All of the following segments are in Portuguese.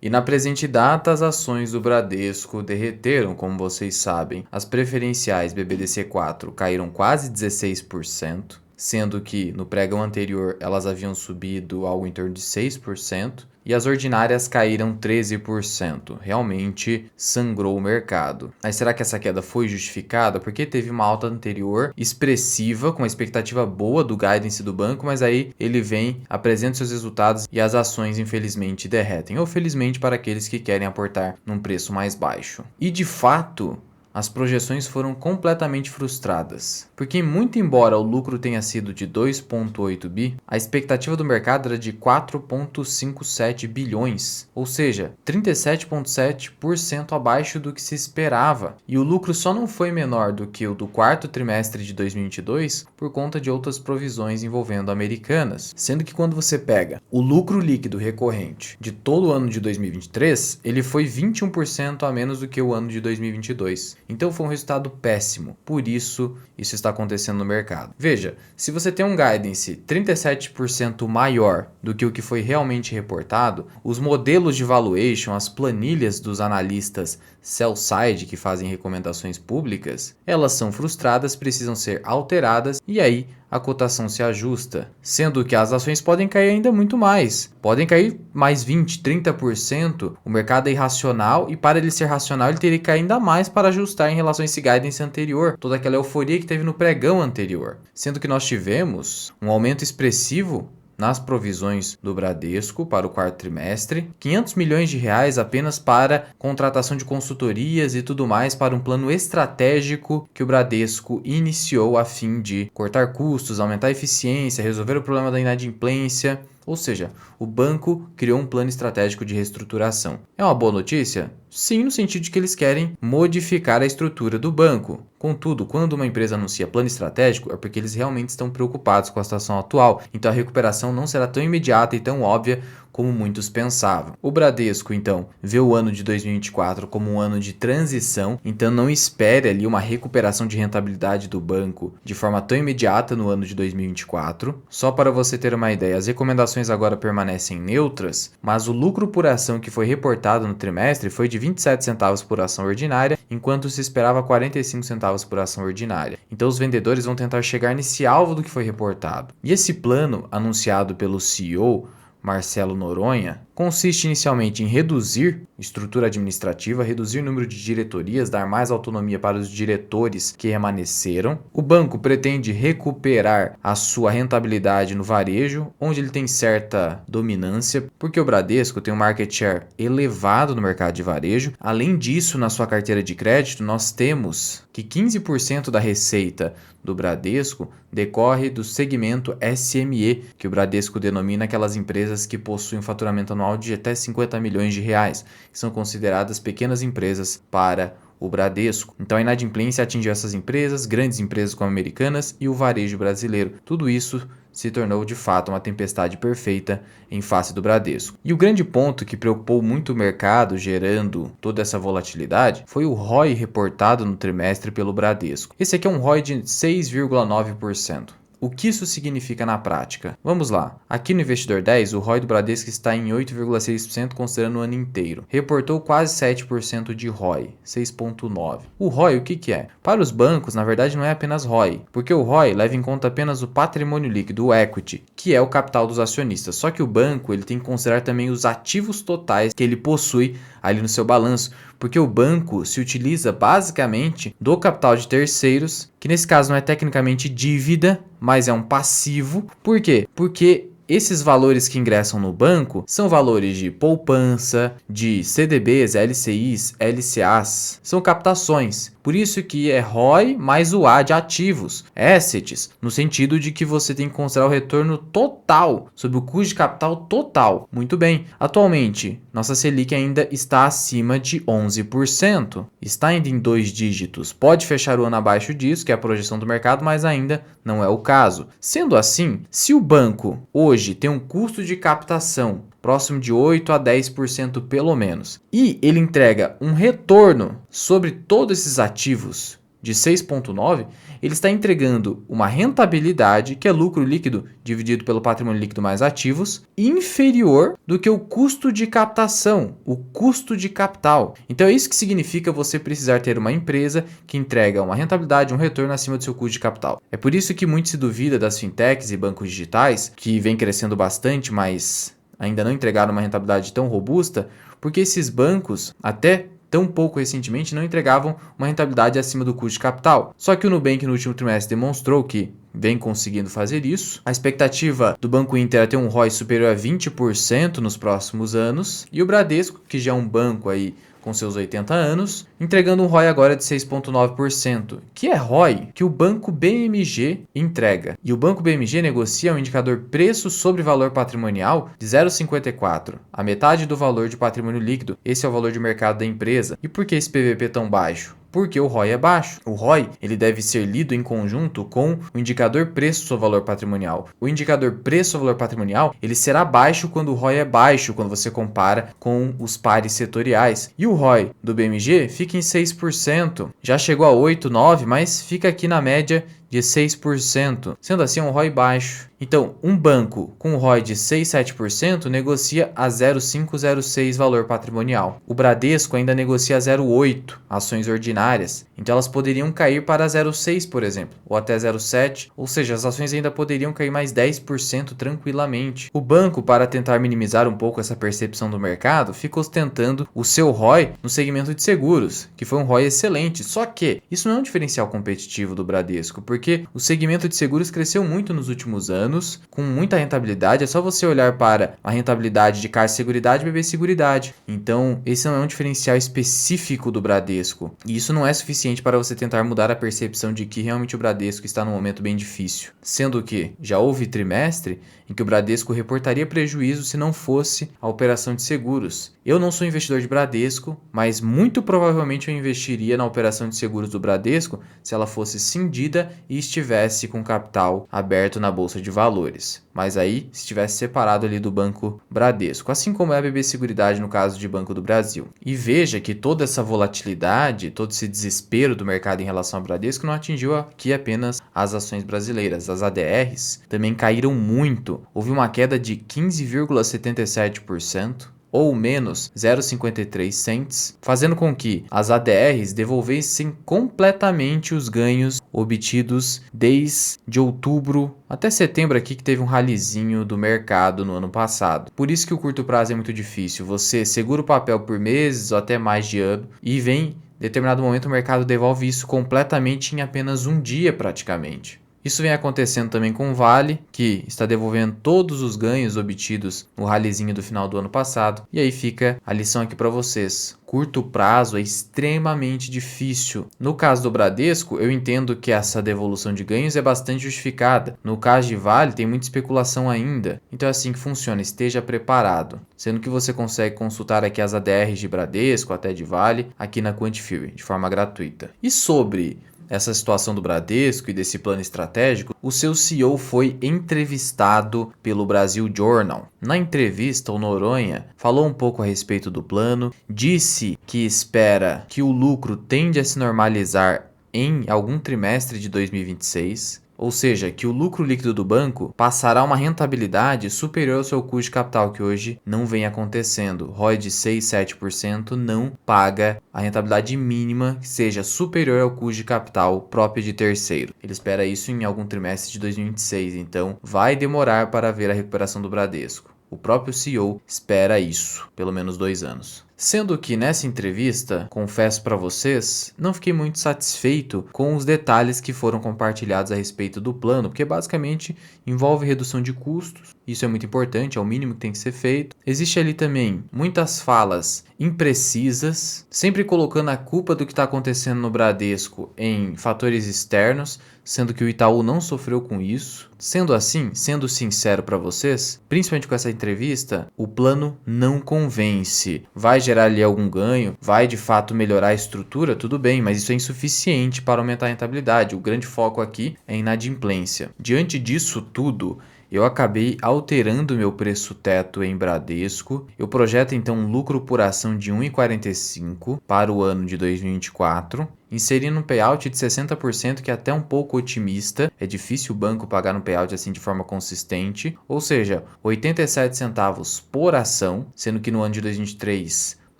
E na presente data, as ações do Bradesco derreteram, como vocês sabem. As preferenciais BBDC4 caíram quase 16%, sendo que no pregão anterior elas haviam subido algo em torno de 6%, e as ordinárias caíram 13%. Realmente sangrou o mercado. Mas será que essa queda foi justificada? Porque teve uma alta anterior expressiva, com uma expectativa boa do guidance do banco, mas aí ele vem, apresenta seus resultados e as ações infelizmente derretem. Ou felizmente para aqueles que querem aportar num preço mais baixo. E de fato, as projeções foram completamente frustradas, porque muito embora o lucro tenha sido de 2,8 bi, a expectativa do mercado era de 4,57 bilhões, ou seja, 37,7% abaixo do que se esperava. E o lucro só não foi menor do que o do quarto trimestre de 2022 por conta de outras provisões envolvendo Americanas, sendo que quando você pega o lucro líquido recorrente de todo o ano de 2023, ele foi 21% a menos do que o ano de 2022. Então foi um resultado péssimo, por isso está acontecendo no mercado. Veja, se você tem um guidance 37% maior do que o que foi realmente reportado, os modelos de valuation, as planilhas dos analistas sell-side que fazem recomendações públicas, elas são frustradas, precisam ser alteradas e aí a cotação se ajusta, sendo que as ações podem cair ainda muito mais. Podem cair mais 20, 30%. O mercado é irracional e para ele ser racional ele teria que cair ainda mais para ajustar em relação a esse guidance anterior, toda aquela euforia que teve no pregão anterior. Sendo que nós tivemos um aumento expressivo nas provisões do Bradesco para o quarto trimestre, 500 milhões de reais apenas para contratação de consultorias e tudo mais para um plano estratégico que o Bradesco iniciou a fim de cortar custos, aumentar a eficiência, resolver o problema da inadimplência. Ou seja, o banco criou um plano estratégico de reestruturação. É uma boa notícia? Sim, no sentido de que eles querem modificar a estrutura do banco. Contudo, quando uma empresa anuncia plano estratégico, é porque eles realmente estão preocupados com a situação atual. Então a recuperação não será tão imediata e tão óbvia como muitos pensavam. O Bradesco, então, vê o ano de 2024 como um ano de transição, então não espere ali uma recuperação de rentabilidade do banco de forma tão imediata no ano de 2024. Só para você ter uma ideia, as recomendações agora permanecem neutras, mas o lucro por ação que foi reportado no trimestre foi de 27 centavos por ação ordinária, enquanto se esperava 45 centavos por ação ordinária. Então os vendedores vão tentar chegar nesse alvo do que foi reportado. E esse plano, anunciado pelo CEO, Marcelo Noronha, consiste inicialmente em reduzir estrutura administrativa, reduzir o número de diretorias, dar mais autonomia para os diretores que permaneceram. O banco pretende recuperar a sua rentabilidade no varejo, onde ele tem certa dominância, porque o Bradesco tem um market share elevado no mercado de varejo. Além disso, na sua carteira de crédito, nós temos que 15% da receita do Bradesco decorre do segmento SME, que o Bradesco denomina aquelas empresas que possuem um faturamento anual de até 50 milhões de reais, que são consideradas pequenas empresas para o Bradesco. Então a inadimplência atingiu essas empresas, grandes empresas como Americanas e o varejo brasileiro. Tudo isso se tornou de fato uma tempestade perfeita em face do Bradesco. E o grande ponto que preocupou muito o mercado, gerando toda essa volatilidade, foi o ROI reportado no trimestre pelo Bradesco. Esse aqui é um ROI de 6,9%. O que isso significa na prática? Vamos lá. Aqui no Investidor 10, o ROI do Bradesco está em 8,6% considerando o ano inteiro. Reportou quase 7% de ROI, 6,9%. O ROI o que é? Para os bancos, na verdade, não é apenas ROI, porque o ROI leva em conta apenas o patrimônio líquido, o equity, que é o capital dos acionistas. Só que o banco ele tem que considerar também os ativos totais que ele possui ali no seu balanço, porque o banco se utiliza basicamente do capital de terceiros, que nesse caso não é tecnicamente dívida, mas é um passivo. Por quê? Porque esses valores que ingressam no banco são valores de poupança, de CDBs, LCIs, LCAs, são captações. Por isso que é ROI mais o A de ativos, assets, no sentido de que você tem que considerar o retorno total sobre o custo de capital total. Muito bem, atualmente nossa Selic ainda está acima de 11%, está ainda em 2 dígitos, pode fechar o ano abaixo disso, que é a projeção do mercado, mas ainda não é o caso. Sendo assim, se o banco hoje tem um custo de captação próximo de 8 a 10% pelo menos, e ele entrega um retorno sobre todos esses ativos de 6,9, ele está entregando uma rentabilidade, que é lucro líquido dividido pelo patrimônio líquido mais ativos, inferior do que o custo de captação, o custo de capital. Então é isso que significa você precisar ter uma empresa que entrega uma rentabilidade, um retorno acima do seu custo de capital. É por isso que muito se duvida das fintechs e bancos digitais, que vem crescendo bastante, mas ainda não entregaram uma rentabilidade tão robusta, porque esses bancos, até tão pouco recentemente, não entregavam uma rentabilidade acima do custo de capital. Só que o Nubank no último trimestre demonstrou que vem conseguindo fazer isso. A expectativa do Banco Inter é ter um ROI superior a 20% nos próximos anos. E o Bradesco, que já é um banco aí com seus 80 anos, entregando um ROI agora de 6,9%, que é ROI que o Banco BMG entrega. E o Banco BMG negocia um indicador preço sobre valor patrimonial de 0,54, a metade do valor de patrimônio líquido. Esse é o valor de mercado da empresa. E por que esse PVP tão baixo? Porque o ROI é baixo. O ROI ele deve ser lido em conjunto com o indicador preço sobre valor patrimonial. O indicador preço sobre valor patrimonial ele será baixo quando o ROI é baixo, quando você compara com os pares setoriais. E o ROI do BMG fica em 6%. Já chegou a 8, 9, mas fica aqui na média de 6%. Sendo assim, é um ROI baixo. Então, um banco com ROI de 6, 7% negocia a 0,506 valor patrimonial. O Bradesco ainda negocia a 0,8 ações ordinárias. Então, elas poderiam cair para 0,6, por exemplo, ou até 0,7. Ou seja, as ações ainda poderiam cair mais 10% tranquilamente. O banco, para tentar minimizar um pouco essa percepção do mercado, fica ostentando o seu ROI no segmento de seguros, que foi um ROI excelente. Só que isso não é um diferencial competitivo do Bradesco, porque o segmento de seguros cresceu muito nos últimos anos, com muita rentabilidade. É só você olhar para a rentabilidade de Caixa Seguridade e BB Seguridade. Então, esse não é um diferencial específico do Bradesco. E isso não é suficiente para você tentar mudar a percepção de que realmente o Bradesco está num momento bem difícil. Sendo que já houve trimestre em que o Bradesco reportaria prejuízo se não fosse a operação de seguros. Eu não sou investidor de Bradesco, mas muito provavelmente eu investiria na operação de seguros do Bradesco se ela fosse cindida e estivesse com capital aberto na Bolsa de Valores. Mas aí, se estivesse separado ali do Banco Bradesco, assim como é a BB Seguridade no caso de Banco do Brasil. E veja que toda essa volatilidade, todo esse desespero do mercado em relação ao Bradesco não atingiu aqui apenas as ações brasileiras. As ADRs também caíram muito. Houve uma queda de 15,77%. Ou menos 0,53 cents, fazendo com que as ADRs devolvessem completamente os ganhos obtidos desde outubro até setembro aqui, que teve um ralizinho do mercado no ano passado. Por isso que o curto prazo é muito difícil. Você segura o papel por meses ou até mais de ano e vem, em determinado momento, o mercado devolve isso completamente em apenas um dia praticamente. Isso vem acontecendo também com o Vale, que está devolvendo todos os ganhos obtidos no ralizinho do final do ano passado. E aí fica a lição aqui para vocês. Curto prazo é extremamente difícil. No caso do Bradesco, eu entendo que essa devolução de ganhos é bastante justificada. No caso de Vale, tem muita especulação ainda. Então é assim que funciona, esteja preparado. Sendo que você consegue consultar aqui as ADRs de Bradesco, até de Vale, aqui na Quantifury, de forma gratuita. E sobre essa situação do Bradesco e desse plano estratégico, o seu CEO foi entrevistado pelo Brasil Journal. Na entrevista, o Noronha falou um pouco a respeito do plano, disse que espera que o lucro tende a se normalizar em algum trimestre de 2026. Ou seja, que o lucro líquido do banco passará uma rentabilidade superior ao seu custo de capital, que hoje não vem acontecendo. ROI de 6, 7% não paga a rentabilidade mínima que seja superior ao custo de capital próprio de terceiro. Ele espera isso em algum trimestre de 2026, então vai demorar para ver a recuperação do Bradesco. O próprio CEO espera isso, pelo menos 2 anos. Sendo que nessa entrevista, confesso para vocês, não fiquei muito satisfeito com os detalhes que foram compartilhados a respeito do plano, porque basicamente envolve redução de custos, isso é muito importante, é o mínimo que tem que ser feito. Existe ali também muitas falas imprecisas, sempre colocando a culpa do que está acontecendo no Bradesco em fatores externos, sendo que o Itaú não sofreu com isso. Sendo assim, sendo sincero para vocês, principalmente com essa entrevista, o plano não convence. Vai gerar ali algum ganho, vai de fato melhorar a estrutura, tudo bem, mas isso é insuficiente para aumentar a rentabilidade. O grande foco aqui é inadimplência. Diante disso tudo, eu acabei alterando meu preço teto em Bradesco. Eu projeto então um lucro por ação de R$ 1,45 para o ano de 2024. inserindo um payout de 60%, que é até um pouco otimista. É difícil o banco pagar um payout assim de forma consistente, ou seja, 87 centavos por ação, sendo que no ano de 2023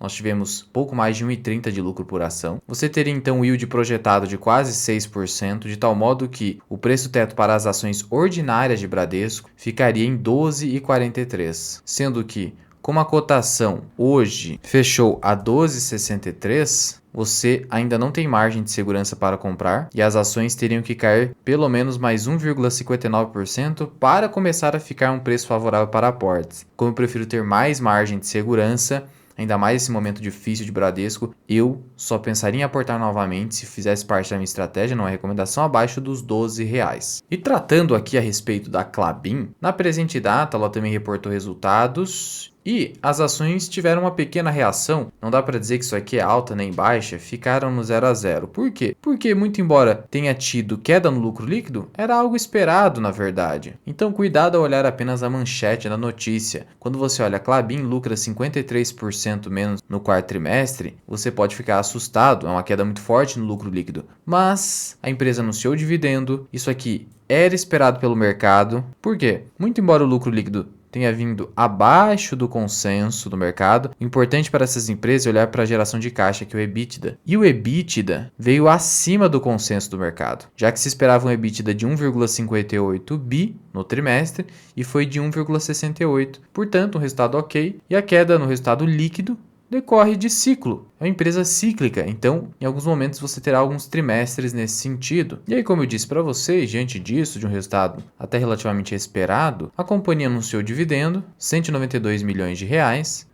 nós tivemos pouco mais de 1,30 de lucro por ação. Você teria então um yield projetado de quase 6%, de tal modo que o preço teto para as ações ordinárias de Bradesco ficaria em 12,43, sendo que, como a cotação hoje fechou a 12,63, você ainda não tem margem de segurança para comprar e as ações teriam que cair pelo menos mais 1,59% para começar a ficar um preço favorável para aportes. Como eu prefiro ter mais margem de segurança, ainda mais nesse momento difícil de Bradesco, eu só pensaria em aportar novamente se fizesse parte da minha estratégia, não é recomendação, abaixo dos R$ 12. E tratando aqui a respeito da Klabin, na presente data ela também reportou resultados e as ações tiveram uma pequena reação. Não dá para dizer que isso aqui é alta nem baixa, ficaram no 0 a 0. Por quê? Porque muito embora tenha tido queda no lucro líquido, era algo esperado na verdade. Então cuidado ao olhar apenas a manchete da notícia. Quando você olha a Klabin lucra 53% menos no quarto trimestre, você pode ficar assustado, é uma queda muito forte no lucro líquido. Mas a empresa anunciou dividendo, isso aqui era esperado pelo mercado. Por quê? Muito embora o lucro líquido tenha vindo abaixo do consenso do mercado, o importante para essas empresas é olhar para a geração de caixa, que é o EBITDA. E o EBITDA veio acima do consenso do mercado, já que se esperava um EBITDA de 1,58 bi no trimestre e foi de 1,68. Portanto, um resultado ok. E a queda no resultado líquido decorre de ciclo. É uma empresa cíclica, então em alguns momentos você terá alguns trimestres nesse sentido. E aí, como eu disse para vocês, diante disso, de um resultado até relativamente esperado, a companhia anunciou dividendo, R$ 192 milhões,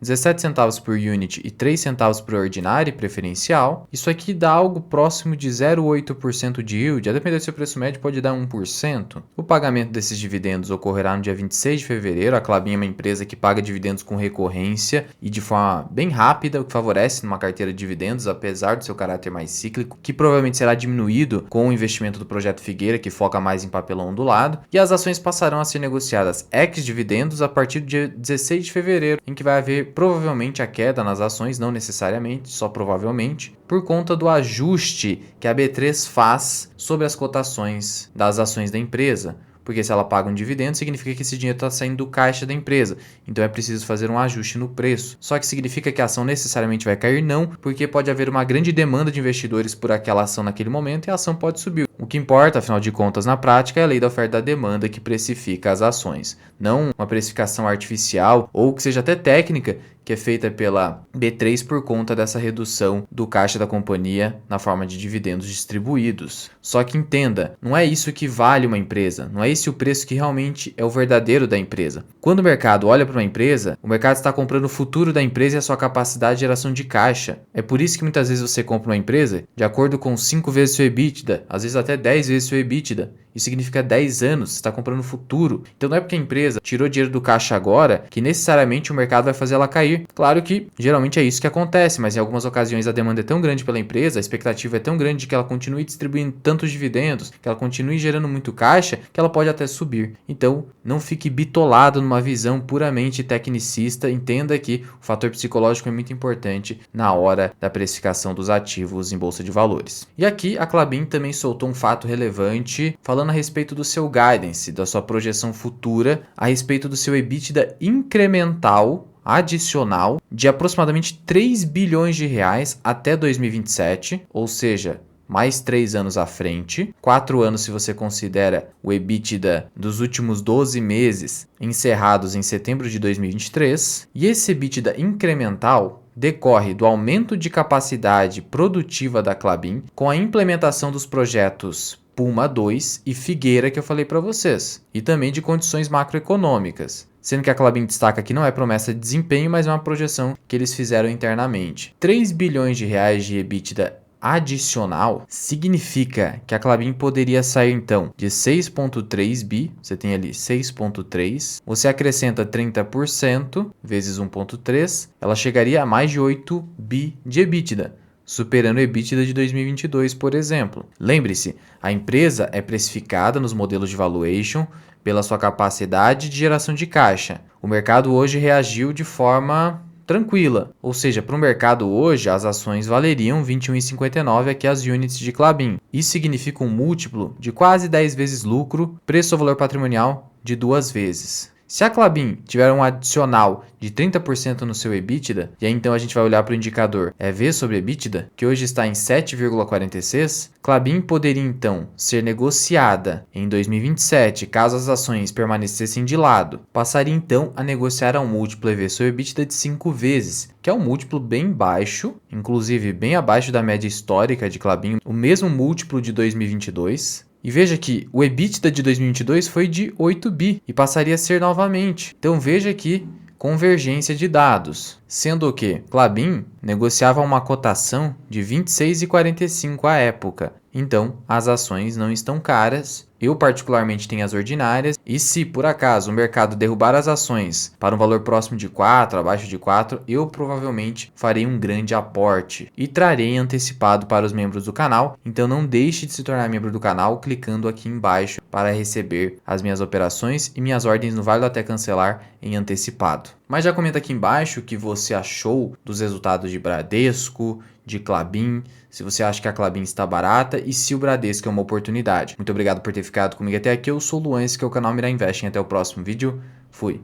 17 centavos por unit e 3 centavos por ordinário e preferencial. Isso aqui dá algo próximo de 0,8% de yield, a depender do seu preço médio pode dar 1%. O pagamento desses dividendos ocorrerá no dia 26 de fevereiro. A Klabin é uma empresa que paga dividendos com recorrência e de forma bem rápida, o que favorece numa carteira de dividendos, apesar do seu caráter mais cíclico, que provavelmente será diminuído com o investimento do projeto Figueira, que foca mais em papelão ondulado, e as ações passarão a ser negociadas ex-dividendos a partir do dia 16 de fevereiro, em que vai haver provavelmente a queda nas ações, não necessariamente, só provavelmente, por conta do ajuste que a B3 faz sobre as cotações das ações da empresa. Porque se ela paga um dividendo, significa que esse dinheiro está saindo do caixa da empresa. Então é preciso fazer um ajuste no preço. Só que significa que a ação necessariamente vai cair? Não, porque pode haver uma grande demanda de investidores por aquela ação naquele momento e a ação pode subir. O que importa, afinal de contas, na prática, é a lei da oferta e da demanda que precifica as ações. Não uma precificação artificial ou que seja até técnica, que é feita pela B3 por conta dessa redução do caixa da companhia na forma de dividendos distribuídos. Só que entenda, não é isso que vale uma empresa, não é esse o preço que realmente é o verdadeiro da empresa. Quando o mercado olha para uma empresa, o mercado está comprando o futuro da empresa e a sua capacidade de geração de caixa. É por isso que muitas vezes você compra uma empresa de acordo com 5 vezes seu EBITDA, às vezes até 10 vezes seu EBITDA. Isso significa 10 anos, você está comprando o futuro. Então não é porque a empresa tirou dinheiro do caixa agora que necessariamente o mercado vai fazer ela cair. Claro que geralmente é isso que acontece, mas em algumas ocasiões a demanda é tão grande pela empresa, a expectativa é tão grande de que ela continue distribuindo tantos dividendos, que ela continue gerando muito caixa, que ela pode até subir. Então não fique bitolado numa visão puramente tecnicista, entenda que o fator psicológico é muito importante na hora da precificação dos ativos em bolsa de valores. E aqui a Klabin também soltou um fato relevante, falando a respeito do seu guidance, da sua projeção futura, a respeito do seu EBITDA incremental adicional de aproximadamente 3 bilhões de reais até 2027, ou seja, mais 3 anos à frente, 4 anos se você considera o EBITDA dos últimos 12 meses encerrados em setembro de 2023, e esse EBITDA incremental decorre do aumento de capacidade produtiva da Klabin com a implementação dos projetos Puma 2 e Figueira que eu falei para vocês, e também de condições macroeconômicas. Sendo que a Klabin destaca que não é promessa de desempenho, mas é uma projeção que eles fizeram internamente. 3 bilhões de reais de EBITDA adicional significa que a Klabin poderia sair então de 6,3 bi, você tem ali 6,3, você acrescenta 30% vezes 1,3, ela chegaria a mais de 8 bi de EBITDA, superando o EBITDA de 2022, por exemplo. Lembre-se, a empresa é precificada nos modelos de valuation pela sua capacidade de geração de caixa. O mercado hoje reagiu de forma tranquila. Ou seja, para o mercado hoje, as ações valeriam R$ 21,59 aqui as units de Klabin. Isso significa um múltiplo de quase 10 vezes lucro, preço ao valor patrimonial de 2 vezes. Se a Klabin tiver um adicional de 30% no seu EBITDA, e aí então a gente vai olhar para o indicador EV sobre EBITDA, que hoje está em 7,46, Klabin poderia então ser negociada em 2027, caso as ações permanecessem de lado. Passaria então a negociar a um múltiplo EV sobre EBITDA de 5 vezes, que é um múltiplo bem baixo, inclusive bem abaixo da média histórica de Klabin, o mesmo múltiplo de 2022. E veja que o EBITDA de 2022 foi de 8 bi e passaria a ser novamente. Então veja aqui convergência de dados, sendo que Klabin negociava uma cotação de 26,45 à época. Então as ações não estão caras. Eu particularmente tenho as ordinárias e se por acaso o mercado derrubar as ações para um valor próximo de 4, abaixo de 4, eu provavelmente farei um grande aporte e trarei antecipado para os membros do canal. Então não deixe de se tornar membro do canal clicando aqui embaixo para receber as minhas operações e minhas ordens no Vale até Cancelar em antecipado. Mas já comenta aqui embaixo o que você achou dos resultados de Bradesco, de Klabin, se você acha que a Klabin está barata e se o Bradesco é uma oportunidade. Muito obrigado por ter ficado comigo até aqui. Eu sou o Luan, esse que é o canal Mirai Investing. Até o próximo vídeo. Fui!